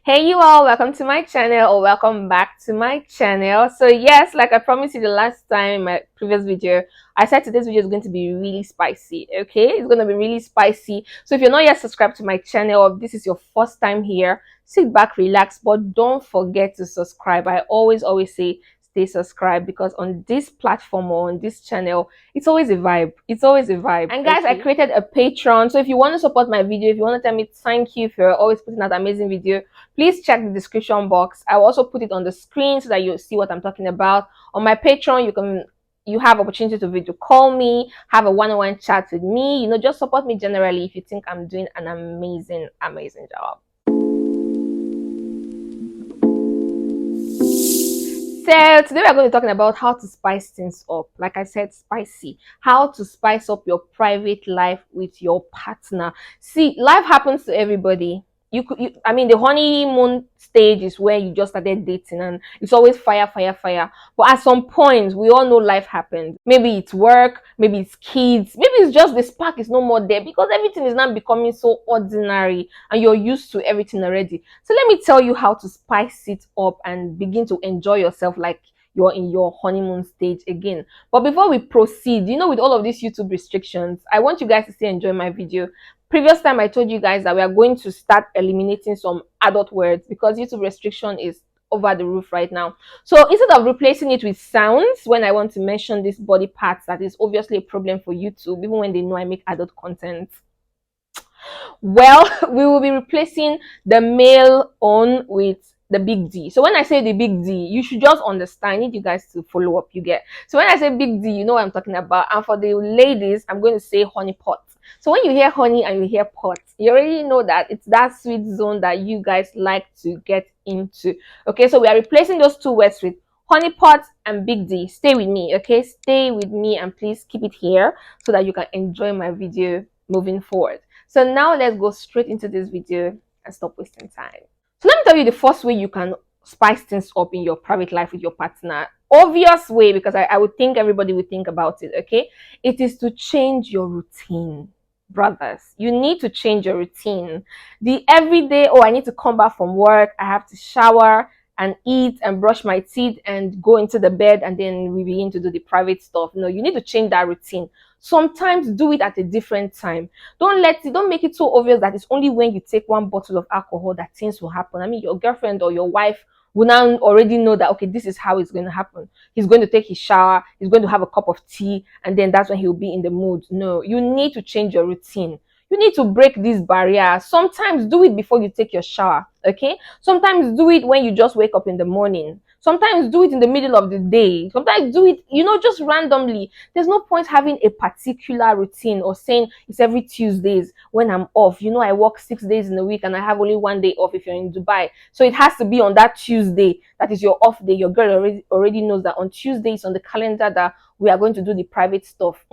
Hey you all, welcome to my channel or welcome back to my channel. So yes, like I promised you the last time in my previous video, I said today's video is going to be really spicy. Okay, it's going to be really spicy. So if you're not yet subscribed to my channel or this is your first time here, sit back, relax, but don't forget to subscribe. I always say stay subscribed, because on this platform or on this channel, it's always a vibe. It's always a vibe. And guys, I created a Patreon, so if you want to support my video, if you want to tell me thank you for always putting out amazing video, please check the description box. I will also put it on the screen so that you'll see what I'm talking about. On my Patreon, you have opportunity to video call me, have a one-on-one chat with me, just support me generally if you think I'm doing an amazing job. So today we're going to be talking about how to spice things up. Like I said, spicy. How to spice up your private life with your partner. See, life happens to everybody. I mean, the honeymoon stage is where you just started dating and it's always fire, fire, fire. But at some point, we all know life happens. Maybe it's work, maybe it's kids, maybe it's just the spark is no more there because everything is now becoming so ordinary and you're used to everything already. So let me tell you how to spice it up and begin to enjoy yourself like you're in your honeymoon stage again. But before we proceed, with all of these YouTube restrictions, I want you guys to still enjoy my video. Previous time I told you guys that we are going to start eliminating some adult words because YouTube restriction is over the roof right now. So instead of replacing it with sounds when I want to mention these body parts that is obviously a problem for YouTube, even when they know I make adult content, well, we will be replacing the male on with the big D. So when I say the big D, you should just understand. I need you guys to follow up. You get. So when I say big D, you know what I'm talking about. And for the ladies, I'm going to say honey pot. So when you hear honey and you hear pot, you already know that it's that sweet zone that you guys like to get into. Okay, so we are replacing those two words with honey pot and big D. Stay with me, okay? Stay with me and please keep it here so that you can enjoy my video moving forward. So now let's go straight into this video and stop wasting time. So let me tell you the first way you can spice things up in your private life with your partner. Obvious way, because I would think everybody would think about it, okay? It is to change your routine. Brothers, you need to change your routine. The everyday, oh, I need to come back from work, I have to shower and eat and brush my teeth and go into the bed and then we begin to do the private stuff. No, you need to change that routine. Sometimes do it at a different time. Don't make it so obvious that it's only when you take one bottle of alcohol that things will happen. I mean, your girlfriend or your wife will now already know that, okay, this is how it's going to happen. He's going to take his shower, he's going to have a cup of tea, and then that's when he'll be in the mood. No, you need to change your routine. You need to break these barriers. Sometimes do it before you take your shower, okay? Sometimes do it when you just wake up in the morning. Sometimes do it in the middle of the day. Sometimes do it, just randomly. There's no point having a particular routine or saying it's every Tuesdays when I'm off. I work 6 days in a week and I have only 1 day off if you're in Dubai. So it has to be on that Tuesday. That is your off day. Your girl already knows that on Tuesdays on the calendar that we are going to do the private stuff.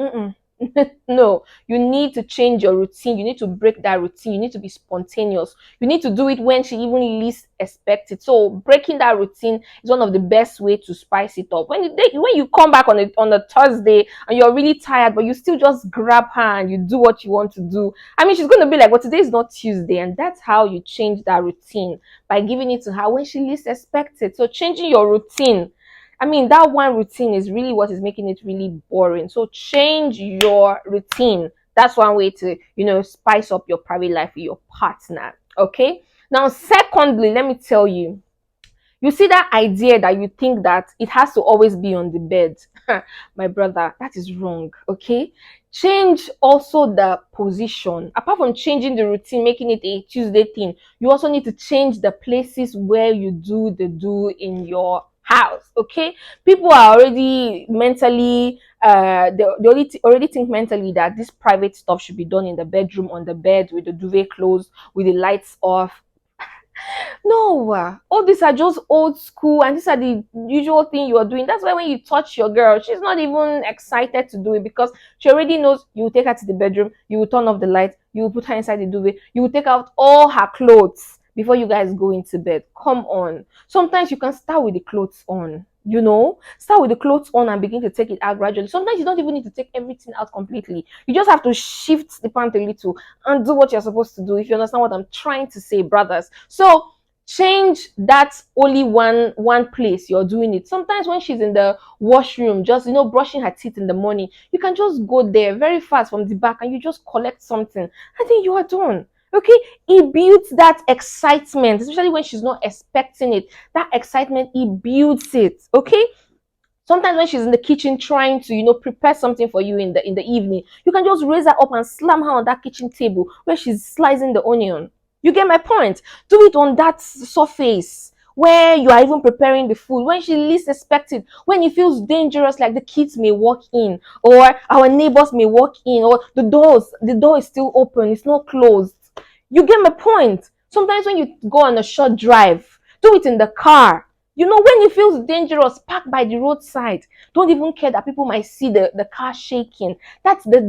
No, you need to change your routine. You need to break that routine. You need to be spontaneous. You need to do it when she even least expects it. So breaking that routine is one of the best way to spice it up. When you come back on a Thursday and you're really tired, but you still just grab her and you do what you want to do. I mean, she's going to be like, well, today is not Tuesday. And that's how you change that routine, by giving it to her when she least expects it. So changing your routine, I mean, that one routine is really what is making it really boring. So change your routine. That's one way to, spice up your private life with your partner. Okay. Now, secondly, let me tell you, you see that idea that you think that it has to always be on the bed. My brother, that is wrong. Okay. Change also the position. Apart from changing the routine, making it a Tuesday thing, you also need to change the places where you do the do in your house. Okay, people are already mentally already think mentally that this private stuff should be done in the bedroom, on the bed, with the duvet closed, with the lights off. No, all these are just old school, and these are the usual thing you are doing. That's why when you touch your girl, she's not even excited to do it, because she already knows you will take her to the bedroom, you will turn off the light, you will put her inside the duvet, you will take out all her clothes before you guys go into bed. Come on. Sometimes you can start with the clothes on. Start with the clothes on and begin to take it out gradually. Sometimes you don't even need to take everything out completely. You just have to shift the pant a little and do what you're supposed to do, if you understand what I'm trying to say, brothers. So change that only one place you're doing it. Sometimes when she's in the washroom, just brushing her teeth in the morning, you can just go there very fast from the back and you just collect something, and then you are done. Okay, it builds that excitement, especially when she's not expecting it. That excitement, it builds it. Okay, sometimes when she's in the kitchen trying to prepare something for you in the evening, you can just raise her up and slam her on that kitchen table where she's slicing the onion. You get my point? Do it on that surface where you are even preparing the food, when she least expects it, when it feels dangerous, like the kids may walk in, or our neighbors may walk in, or the door is still open, it's not closed. You get my point? Sometimes when you go on a short drive, do it in the car. When it feels dangerous, park by the roadside. Don't even care that people might see the car shaking. That's the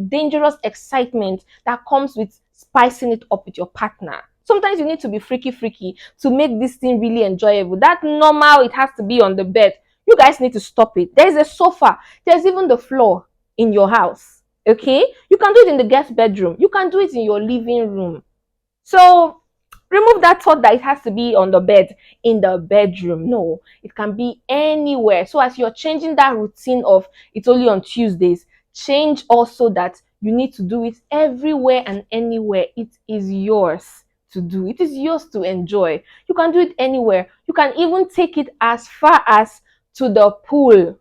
dangerous excitement that comes with spicing it up with your partner. Sometimes you need to be freaky to make this thing really enjoyable. That normal, it has to be on the bed. You guys need to stop it. There's a sofa. There's even the floor in your house. Okay? You can do it in the guest bedroom. You can do it in your living room. So remove that thought that it has to be on the bed, in the bedroom. No, it can be anywhere. So as you're changing that routine of it's only on Tuesdays, change also that you need to do it everywhere and anywhere. It is yours to do. It is yours to enjoy. You can do it anywhere. You can even take it as far as to the pool.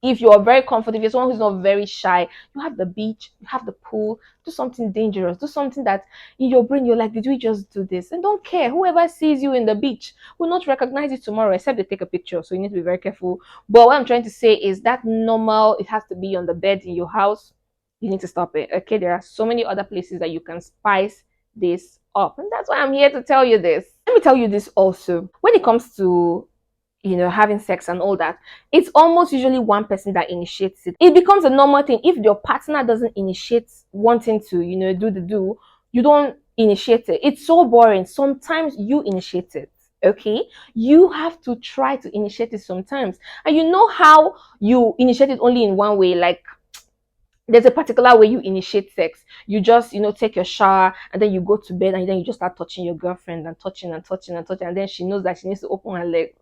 If you're very comfortable, if you're someone who's not very shy, you have the beach, you have the pool. Do something dangerous, do something that in your brain you're like, did we just do this? And don't care, whoever sees you in the beach will not recognize you tomorrow except they take a picture, so you need to be very careful. But what I'm trying to say is that normal, it has to be on the bed in your house. You need to stop it. Okay, there are so many other places that you can spice this up, and that's why I'm here to tell you this. Let me tell you this also. When it comes to having sex and all that, it's almost usually one person that initiates it. It becomes a normal thing. If your partner doesn't initiate wanting to, do, you don't initiate it. It's so boring. Sometimes you initiate it. Okay, you have to try to initiate it sometimes. And you know how you initiate it only in one way, like there's a particular way you initiate sex. You just, take your shower and then you go to bed and then you just start touching your girlfriend and touching and touching and touching, and then she knows that she needs to open her leg.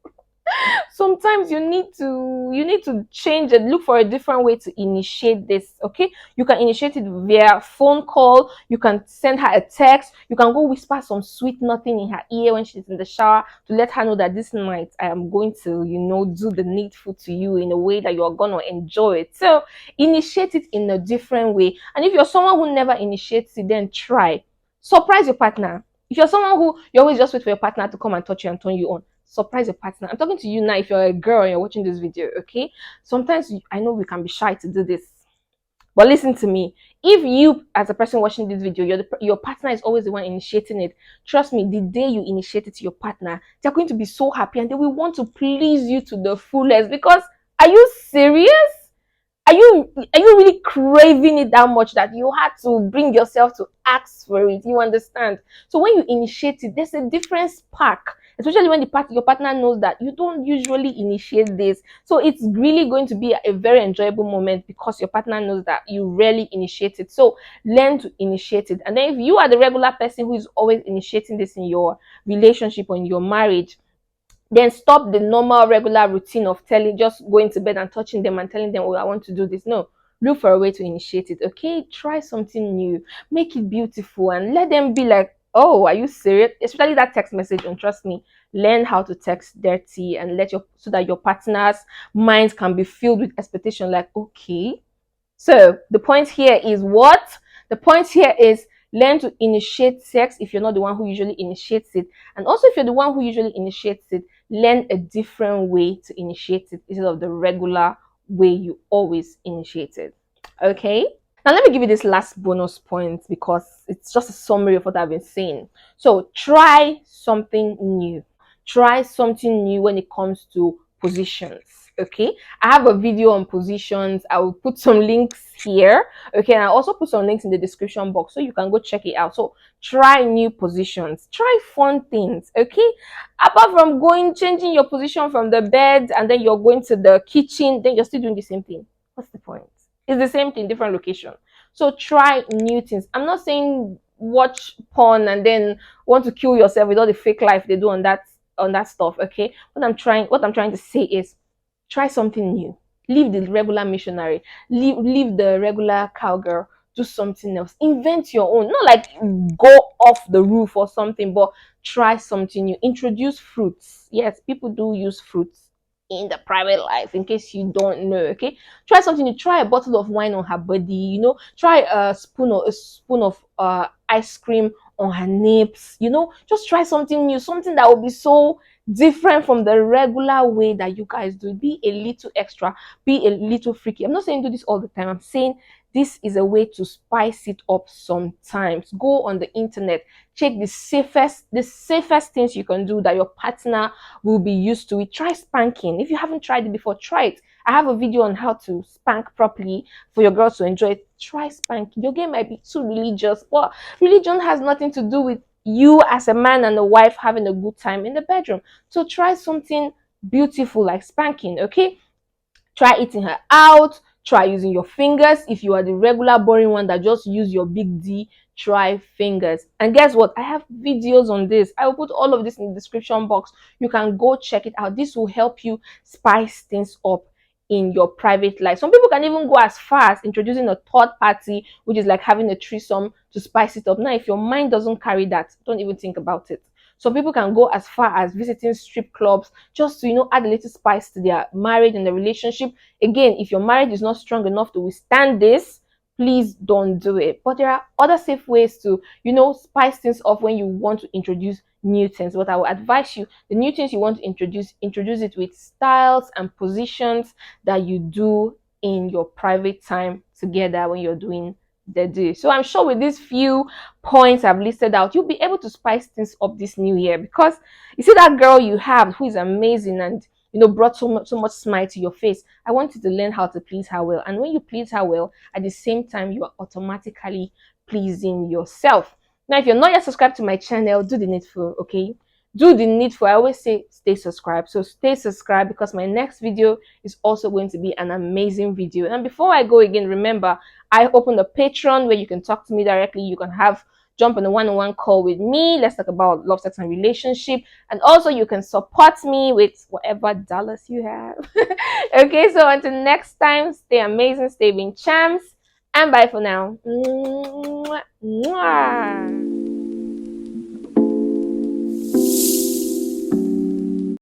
Sometimes you need to change and look for a different way to initiate this. Okay, you can initiate it via phone call, you can send her a text, you can go whisper some sweet nothing in her ear when she's in the shower to let her know that this night I am going to do the needful to you in a way that you're gonna enjoy it. So initiate it in a different way. And if you're someone who never initiates it, then try surprise your partner. If you're someone who you always just wait for your partner to come and touch you and turn you on, surprise your partner. I'm talking to you now if you're a girl and you're watching this video. Okay, sometimes I know we can be shy to do this, but listen to me. If you, as a person watching this video, your partner is always the one initiating it, trust me, the day you initiate it to your partner, they're going to be so happy and they will want to please you to the fullest. Because are you serious? Are you really craving it that much that you had to bring yourself to ask for it? You understand? So when you initiate it, there's a different spark, especially when your partner knows that you don't usually initiate this. So it's really going to be a very enjoyable moment because your partner knows that you rarely initiate it. So learn to initiate it. And then if you are the regular person who is always initiating this in your relationship or in your marriage, then stop the normal regular routine of just going to bed and touching them and telling them, oh, I want to do this. No, look for a way to initiate it. Okay, try something new, make it beautiful, and let them be like, oh, are you serious? Especially that text message. And trust me, learn how to text dirty and so that your partner's minds can be filled with expectation, like, okay. So the point here is what? The point here is learn to initiate sex if you're not the one who usually initiates it. And also if you're the one who usually initiates it, learn a different way to initiate it instead of the regular way you always initiate it. Okay? Now let me give you this last bonus point because it's just a summary of what I've been saying. So try something new. Try something new when it comes to positions. Okay, I have a video on positions. I will put some links here. Okay, and I also put some links in the description box so you can go check it out. So try new positions, try fun things. Okay, apart from changing your position from the bed and then you're going to the kitchen, then you're still doing the same thing. What's the point? It's the same thing, different location. So try new things. I'm not saying watch porn and then want to kill yourself with all the fake life they do on that stuff. Okay, what I'm trying to say is try something new. Leave the regular missionary, leave the regular cowgirl, do something else, invent your own, not like go off the roof or something, but try something new. Introduce fruits. Yes, people do use fruits in the private life, in case you don't know. Okay, try something new. Try a bottle of wine on her body, try a spoon of ice cream on her nips, just try something new, something that will be so different from the regular way that you guys do it. Be a little extra, be a little freaky. I'm not saying do this all the time. I'm saying this is a way to spice it up sometimes. Go on the internet, check the safest things you can do that your partner will be used to it. Try spanking. If you haven't tried it before, try it. I have a video on how to spank properly for your girls to enjoy it. Try spanking. Your game might be too religious, but religion has nothing to do with you as a man and a wife having a good time in the bedroom. So try something beautiful like spanking. Okay, try eating her out, try using your fingers. If you are the regular boring one that just use your big D, try fingers. And guess what, I have videos on this. I will put all of this in the description box. You can go check it out. This will help you spice things up in your private life. Some people can even go as far as introducing a third party, which is like having a threesome to spice it up. Now if your mind doesn't carry that, don't even think about it. Some people can go as far as visiting strip clubs just to add a little spice to their marriage and the relationship. Again, if your marriage is not strong enough to withstand this, please don't do it. But there are other safe ways to spice things up when you want to introduce new things. But I will advise you, the new things you want to introduce it with styles and positions that you do in your private time together when you're doing the do. So I'm sure with these few points I've listed out, you'll be able to spice things up this new year, because you see that girl you have who is amazing and brought so much smile to your face. I want you to learn how to please her well. And when you please her well, at the same time, you are automatically pleasing yourself. Now, if you're not yet subscribed to my channel, do the needful, okay? Do the needful. I always say stay subscribed. So stay subscribed, because my next video is also going to be an amazing video. And before I go again, remember, I opened a Patreon where you can talk to me directly. You can jump on a one-on-one call with me. Let's talk about love, sex, and relationship. And also you can support me with whatever dollars you have. Okay, so until next time, stay amazing, stay being champs, and bye for now. Mwah, mwah.